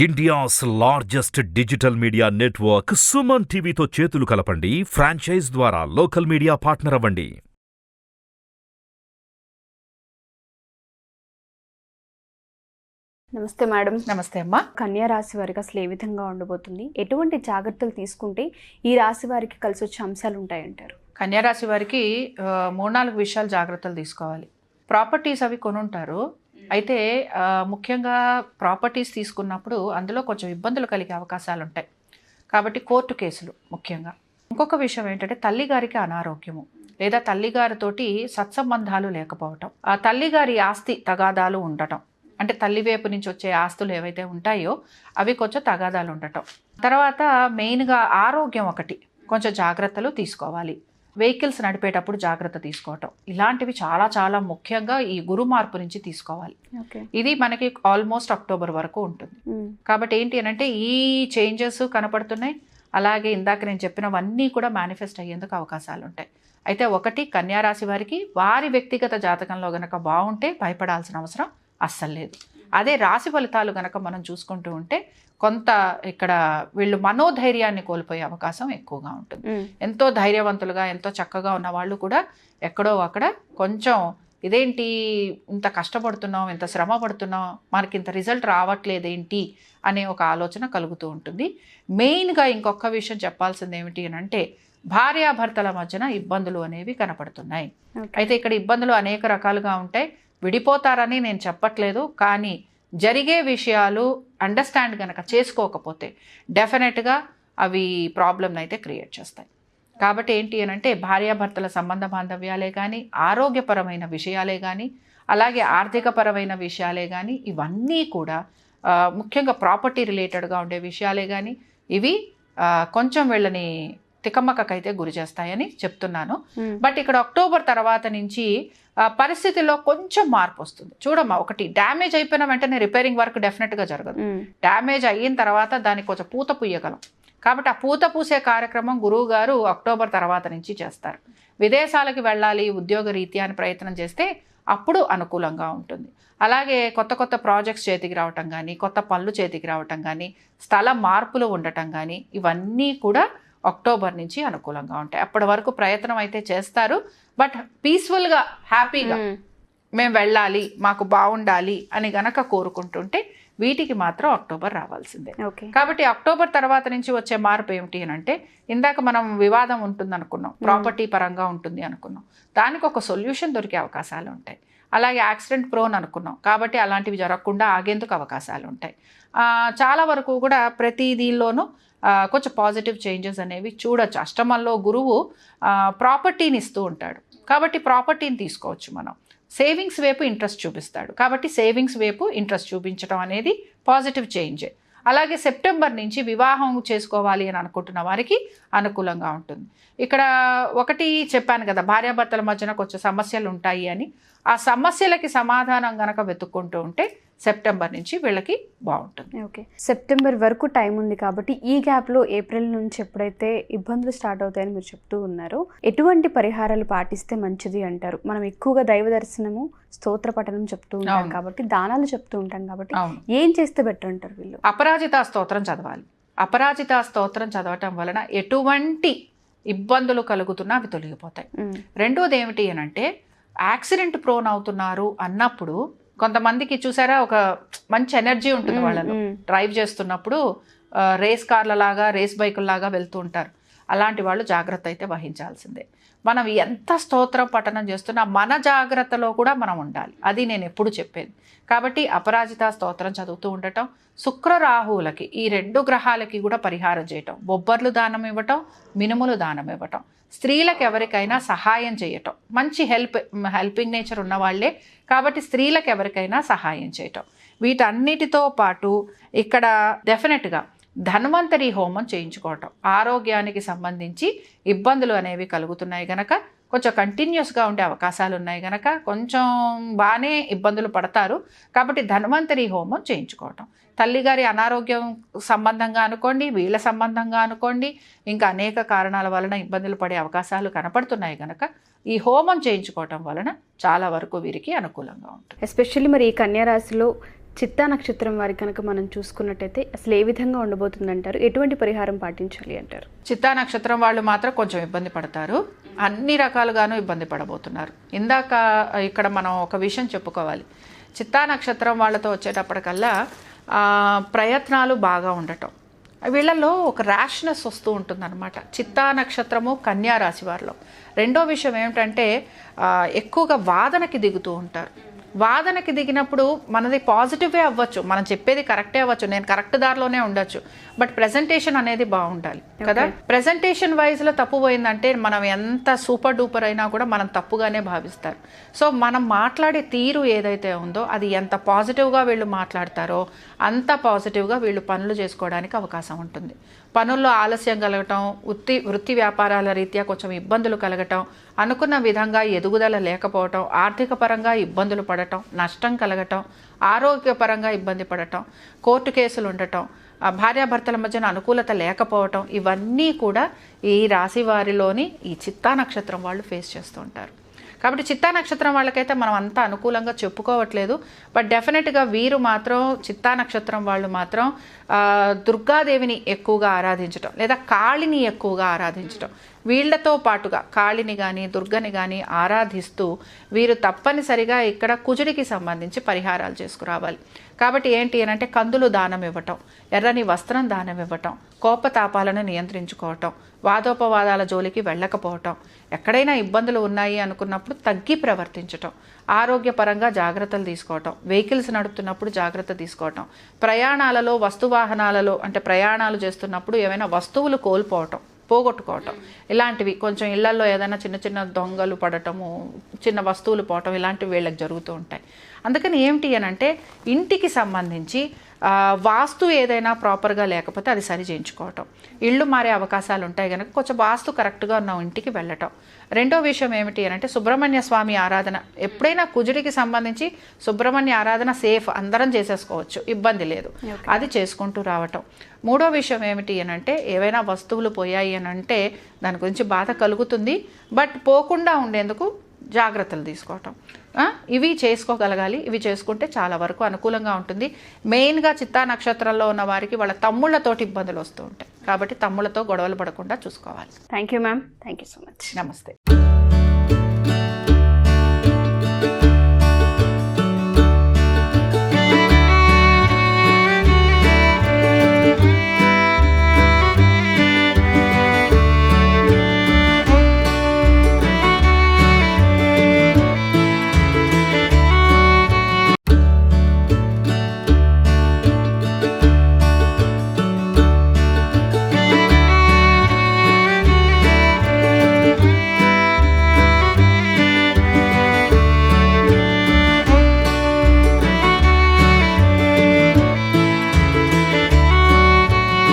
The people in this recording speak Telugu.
India's largest digital media network Suman టీవీతో చేతులు కలపండి. ఫ్రాంచైజ్ ద్వారా లోకల్ మీడియా పార్ట్నర్ అవ్వండి. నమస్తే మేడం. నమస్తే అమ్మా. కన్యా రాశి వారికి అసలు ఏ విధంగా ఉండబోతుంది, ఎటువంటి జాగ్రత్తలు తీసుకుంటే ఈ రాశి వారికి కలిసి వచ్చే అంశాలు ఉంటాయంటారు? కన్యా రాశి వారికి 3-4 విషయాలు జాగ్రత్తలు తీసుకోవాలి. ప్రాపర్టీస్ అవి కొనుంటారు. అయితే ముఖ్యంగా ప్రాపర్టీస్ తీసుకున్నప్పుడు అందులో కొంచెం ఇబ్బందులు కలిగే అవకాశాలు ఉంటాయి. కాబట్టి కోర్టు కేసులు ముఖ్యంగా. ఇంకొక విషయం ఏంటంటే తల్లిగారికి అనారోగ్యము లేదా తల్లిగారితోటి సత్సంబంధాలు లేకపోవటం, ఆ తల్లిగారి ఆస్తి తగాదాలు ఉండటం, అంటే తల్లి వైపు నుంచి వచ్చే ఆస్తులు ఏవైతే ఉంటాయో అవి కొంచెం తగాదాలు ఉండటం. తర్వాత మెయిన్గా ఆరోగ్యం ఒకటి కొంచెం జాగ్రత్తలు తీసుకోవాలి. వెహికల్స్ నడిపేటప్పుడు జాగ్రత్త తీసుకోవటం, ఇలాంటివి చాలా చాలా ముఖ్యంగా ఈ గురు మార్పు నుంచి తీసుకోవాలి. ఇది మనకి ఆల్మోస్ట్ అక్టోబర్ వరకు ఉంటుంది. కాబట్టి ఏంటి అంటే ఈ చేంజెస్ కనపడుతున్నాయి. అలాగే ఇందాక నేను చెప్పినవన్నీ కూడా మేనిఫెస్ట్ అయ్యేందుకు అవకాశాలు ఉంటాయి. అయితే ఒకటి, కన్యా రాశి వారికి వారి వ్యక్తిగత జాతకంలో గనక బాగుంటే భయపడాల్సిన అవసరం అస్సలు లేదు. అదే రాశి ఫలితాలు గనక మనం చూసుకుంటూ ఉంటే కొంత ఇక్కడ వీళ్ళు మనోధైర్యాన్ని కోల్పోయే అవకాశం ఎక్కువగా ఉంటుంది. ఎంతో ధైర్యవంతులుగా ఎంతో చక్కగా ఉన్న వాళ్ళు కూడా ఎక్కడో అక్కడ కొంచెం ఇదేంటి ఇంత కష్టపడుతున్నాం, ఇంత శ్రమ పడుతున్నాం, మనకి ఇంత రిజల్ట్ రావట్లేదేంటి అనే ఒక ఆలోచన కలుగుతూ ఉంటుంది. మెయిన్గా ఇంకొక విషయం చెప్పాల్సింది ఏమిటి అని అంటే భార్యాభర్తల మధ్యన ఇబ్బందులు అనేవి కనపడుతున్నాయి. అయితే ఇక్కడ ఇబ్బందులు అనేక రకాలుగా ఉంటాయి. విడిపోతారని నేను చెప్పట్లేదు, కానీ జరిగే విషయాలు అండర్స్టాండ్ కనుక చేసుకోకపోతే డెఫినెట్గా అవి ప్రాబ్లమ్ని అయితే క్రియేట్ చేస్తాయి. కాబట్టి ఏంటి అని అంటే భార్యాభర్తల సంబంధ బాంధవ్యాలే కానీ, ఆరోగ్యపరమైన విషయాలే కానీ, అలాగే ఆర్థికపరమైన విషయాలే కానీ, ఇవన్నీ కూడా ముఖ్యంగా ప్రాపర్టీ రిలేటెడ్గా ఉండే విషయాలే కానీ ఇవి కొంచెం వీళ్ళని తికమకకైతే గురి చేస్తాయని చెప్తున్నాను. బట్ ఇక్కడ అక్టోబర్ తర్వాత నుంచి పరిస్థితిలో కొంచెం మార్పు వస్తుంది. చూడమ్మా, ఒకటి డ్యామేజ్ అయిపోయిన వెంటనే రిపేరింగ్ వర్క్ డెఫినెట్గా జరగదు. డ్యామేజ్ అయిన తర్వాత దానికి కొంచెం పూత పూయగలం. కాబట్టి ఆ పూత పూసే కార్యక్రమం గురువు గారు అక్టోబర్ తర్వాత నుంచి చేస్తారు. విదేశాలకు వెళ్ళాలి ఉద్యోగ రీత్యా అని ప్రయత్నం చేస్తే అప్పుడు అనుకూలంగా ఉంటుంది. అలాగే కొత్త కొత్త ప్రాజెక్ట్స్ చేతికి రావటం కానీ, కొత్త పనులు చేతికి రావటం కానీ, స్థల మార్పులు ఉండటం కానీ, ఇవన్నీ కూడా అక్టోబర్ నుంచి అనుకూలంగా ఉంటాయి. అప్పటి వరకు ప్రయత్నం అయితే చేస్తారు. బట్ పీస్ఫుల్గా హ్యాపీగా మేము వెళ్ళాలి, మాకు బాగుండాలి అని గనక కోరుకుంటుంటే వీటికి మాత్రం అక్టోబర్ రావాల్సిందే. కాబట్టి అక్టోబర్ తర్వాత నుంచి వచ్చే మార్పు ఏమిటి అని అంటే ఇందాక మనం వివాదం ఉంటుంది అనుకున్నాం, ప్రాపర్టీ పరంగా ఉంటుంది అనుకున్నాం, దానికి ఒక సొల్యూషన్ దొరికే అవకాశాలు ఉంటాయి. అలాగే యాక్సిడెంట్ ప్రోన్ అనుకున్నాం, కాబట్టి అలాంటివి జరగకుండా ఆగేందుకు అవకాశాలు ఉంటాయి. చాలా వరకు కూడా ప్రతి దీనిలోనూ కొంచెం పాజిటివ్ చేంజెస్ అనేవి చూడొచ్చు. అష్టమంలో గురువు ప్రాపర్టీని ఇస్తూ ఉంటాడు, కాబట్టి ప్రాపర్టీని తీసుకోవచ్చు. మనం సేవింగ్స్ వైపు ఇంట్రెస్ట్ చూపిస్తాడు, కాబట్టి సేవింగ్స్ వైపు ఇంట్రెస్ట్ చూపించడం అనేది పాజిటివ్ చేంజే. అలాగే సెప్టెంబర్ నుంచి వివాహం చేసుకోవాలి అని అనుకుంటున్న వారికి అనుకూలంగా ఉంటుంది. ఇక్కడ ఒకటి చెప్పాను కదా, భార్యాభర్తల మధ్యన కొంచెం సమస్యలు ఉంటాయి అని. ఆ సమస్యలకి సమాధానం గనక వెతుక్కుంటూ ఉంటే సెప్టెంబర్ నుంచి వీళ్ళకి బాగుంటుంది. ఓకే, సెప్టెంబర్ వరకు టైం ఉంది కాబట్టి ఈ గ్యాప్లో ఏప్రిల్ నుంచి ఎప్పుడైతే ఇబ్బందులు స్టార్ట్ అవుతాయని మీరు చెప్తూ ఉన్నారు, ఎటువంటి పరిహారాలు పాటిస్తే మంచిది అంటారు? మనం ఎక్కువగా దైవ దర్శనము, స్తోత్ర పఠనం చెప్తూ ఉంటాం కాబట్టి, దానాలు చెప్తూ ఉంటాం కాబట్టి ఏం చేస్తే బెటర్ అంటారు వీళ్ళు? అపరాజిత స్తోత్రం చదవాలి. అపరాజిత స్తోత్రం చదవటం వలన ఎటువంటి ఇబ్బందులు కలుగుతున్నా అవి తొలగిపోతాయి. రెండోది ఏమిటి అని అంటే యాక్సిడెంట్ ప్రోన్ అవుతున్నారు అన్నప్పుడు కొంతమందికి చూసారా ఒక మంచి ఎనర్జీ ఉంటుంది వాళ్ళలో, డ్రైవ్ చేస్తున్నప్పుడు రేస్ కార్ల లాగా రేస్ బైకుల్లాగా వెళ్తూ ఉంటారు. అలాంటి వాళ్ళు జాగ్రత్త అయితే వహించాల్సిందే. మనం ఎంత స్తోత్రం పఠనం చేస్తున్నా మన జాగ్రత్తలో కూడా మనం ఉండాలి, అది నేను ఎప్పుడు చెప్పేది. కాబట్టి అపరాజిత స్తోత్రం చదువుతూ ఉండటం, శుక్ర రాహువులకి ఈ 2 గ్రహాలకి కూడా పరిహారం చేయటం, బొబ్బర్లు దానం ఇవ్వటం, మినుములు దానం ఇవ్వటం, స్త్రీలకు ఎవరికైనా సహాయం చేయటం, మంచి హెల్పింగ్ నేచర్ ఉన్నవాళ్లే కాబట్టి స్త్రీలకు ఎవరికైనా సహాయం చేయటం, వీటన్నిటితో పాటు ఇక్కడ డెఫినెట్గా ధన్వంతరి హోమం చేయించుకోవటం. ఆరోగ్యానికి సంబంధించి ఇబ్బందులు అనేవి కలుగుతున్నాయి గనక, కొంచెం కంటిన్యూస్గా ఉండే అవకాశాలు ఉన్నాయి గనక కొంచెం బాగానే ఇబ్బందులు పడతారు. కాబట్టి ధన్వంతరి హోమం చేయించుకోవటం, తల్లిగారి అనారోగ్యం సంబంధంగా అనుకోండి, వీళ్ళ సంబంధంగా అనుకోండి, ఇంకా అనేక కారణాల వలన ఇబ్బందులు పడే అవకాశాలు కనపడుతున్నాయి కనుక ఈ హోమం చేయించుకోవటం వలన చాలా వరకు వీరికి అనుకూలంగా ఉంటుంది. ఎస్పెషల్లీ మరి ఈ కన్యా రాశిలో చిత్తా నక్షత్రం వారి కనుక మనం చూసుకున్నట్టయితే అసలు ఏ విధంగా ఉండబోతుందంటారు? ఎటువంటి పరిహారం పాటించాలి అంటారు? చిత్తా నక్షత్రం వాళ్ళు మాత్రం కొంచెం ఇబ్బంది పడతారు, అన్ని రకాలుగాను ఇబ్బంది పడబోతున్నారు. ఇందాక ఇక్కడ మనం ఒక విషయం చెప్పుకోవాలి. చిత్తా నక్షత్రం వాళ్ళతో వచ్చేటప్పటికల్లా ప్రయత్నాలు బాగా ఉండటం, వీళ్ళల్లో ఒక ర్యాష్నెస్ వస్తూ ఉంటుందన్నమాట. చిత్తా నక్షత్రము కన్యా రాశి వారిలో. రెండో విషయం ఏమిటంటే ఎక్కువగా వాదనకి దిగుతూ ఉంటారు. వాదనకి దిగినప్పుడు మనది పాజిటివే అవ్వచ్చు, మనం చెప్పేది కరెక్టే అవ్వచ్చు, నేను కరెక్ట్ దారిలోనే ఉండొచ్చు, బట్ ప్రెజెంటేషన్ అనేది బాగుండాలి కదా. ప్రెజెంటేషన్ వైజ్లో తప్పు పోయిందంటే మనం ఎంత సూపర్ డూపర్ అయినా కూడా మనం తప్పుగానే భావిస్తారు. సో మనం మాట్లాడే తీరు ఏదైతే ఉందో అది ఎంత పాజిటివ్గా వీళ్ళు మాట్లాడతారో అంత పాజిటివ్గా వీళ్ళు పనులు చేసుకోవడానికి అవకాశం ఉంటుంది. పనుల్లో ఆలస్యం కలగటం, వృత్తి వ్యాపారాల రీత్యా కొంచెం ఇబ్బందులు కలగటం, అనుకున్న విధంగా ఎదుగుదల లేకపోవటం, ఆర్థిక పరంగా ఇబ్బందులు పడటం, నష్టం కలగటం, ఆరోగ్యపరంగా ఇబ్బంది పడటం, కోర్టు కేసులు ఉండటం, భార్యాభర్తల మధ్యన అనుకూలత లేకపోవటం, ఇవన్నీ కూడా ఈ రాశి వారిలోని ఈ చిత్తా నక్షత్రం వాళ్ళు ఫేస్ చేస్తూ ఉంటారు. కాబట్టి చిత్తా నక్షత్రం వాళ్ళకైతే మనం అంత అనుకూలంగా చెప్పుకోవట్లేదు, బట్ డెఫినెట్గా వీరు మాత్రం చిత్తా నక్షత్రం వాళ్ళు మాత్రం దుర్గాదేవిని ఎక్కువగా ఆరాధించటం లేదా కాళిని ఎక్కువగా ఆరాధించటం, వీళ్లతో పాటుగా కాళిని కానీ దుర్గని కానీ ఆరాధిస్తూ వీరు తప్పనిసరిగా ఇక్కడ కుజుడికి సంబంధించి పరిహారాలు చేసుకురావాలి. కాబట్టి ఏంటి అని అంటే కందులు దానం ఇవ్వటం, ఎర్రని వస్త్రం దానం ఇవ్వటం, కోపతాపాలను నియంత్రించుకోవటం, వాదోపవాదాల జోలికి వెళ్ళకపోవటం, ఎక్కడైనా ఇబ్బందులు ఉన్నాయి అనుకున్నప్పుడు తగ్గి ప్రవర్తించటం, ఆరోగ్యపరంగా జాగ్రత్తలు తీసుకోవటం, వెహికల్స్ నడుపుతున్నప్పుడు జాగ్రత్త తీసుకోవటం, ప్రయాణాలలో వస్తువాహనాలలో అంటే ప్రయాణాలు చేస్తున్నప్పుడు ఏమైనా వస్తువులు పోగొట్టుకోవటం, ఇలాంటివి కొంచెం ఇళ్లలో ఏదైనా చిన్న చిన్న దొంగలు పడటము, చిన్న వస్తువులు పోవటం, ఇలాంటివి వీళ్ళకి జరుగుతూ ఉంటాయి. అందుకని ఏమిటి అని అంటే ఇంటికి సంబంధించి వాస్తు ఏదైనా ప్రాపర్గా లేకపోతే అది సరి చేయించుకోవటం, ఇళ్ళు మారే అవకాశాలు ఉంటాయి కనుక కొంచెం వాస్తు కరెక్ట్గా ఉన్న ఇంటికి వెళ్ళటం. రెండో విషయం ఏమిటి అని అంటే సుబ్రహ్మణ్య స్వామి ఆరాధన. ఎప్పుడైనా కుజుడికి సంబంధించి సుబ్రహ్మణ్య ఆరాధన సేఫ్, అందరం చేసేసుకోవచ్చు, ఇబ్బంది లేదు, అది చేసుకుంటూ రావటం. మూడో విషయం ఏమిటి అని అంటే ఏవైనా వస్తువులు పోయాయి అని అంటే దాని గురించి బాధ కలుగుతుంది, బట్ పోకుండా ఉండేందుకు జాగ్రత్తలు తీసుకోవటం, ఇవి చేసుకోగలగాలి. ఇవి చేసుకుంటే చాలా వరకు అనుకూలంగా ఉంటుంది. మెయిన్గా చిత్తా నక్షత్రంలో ఉన్న వారికి వాళ్ళ తమ్ముళ్ళతోటి ఇబ్బందులు వస్తూ ఉంటాయి, కాబట్టి తమ్ముళ్ళతో గొడవలు పడకుండా చూసుకోవాలి. Thank you ma'am, thank you so much. నమస్తే.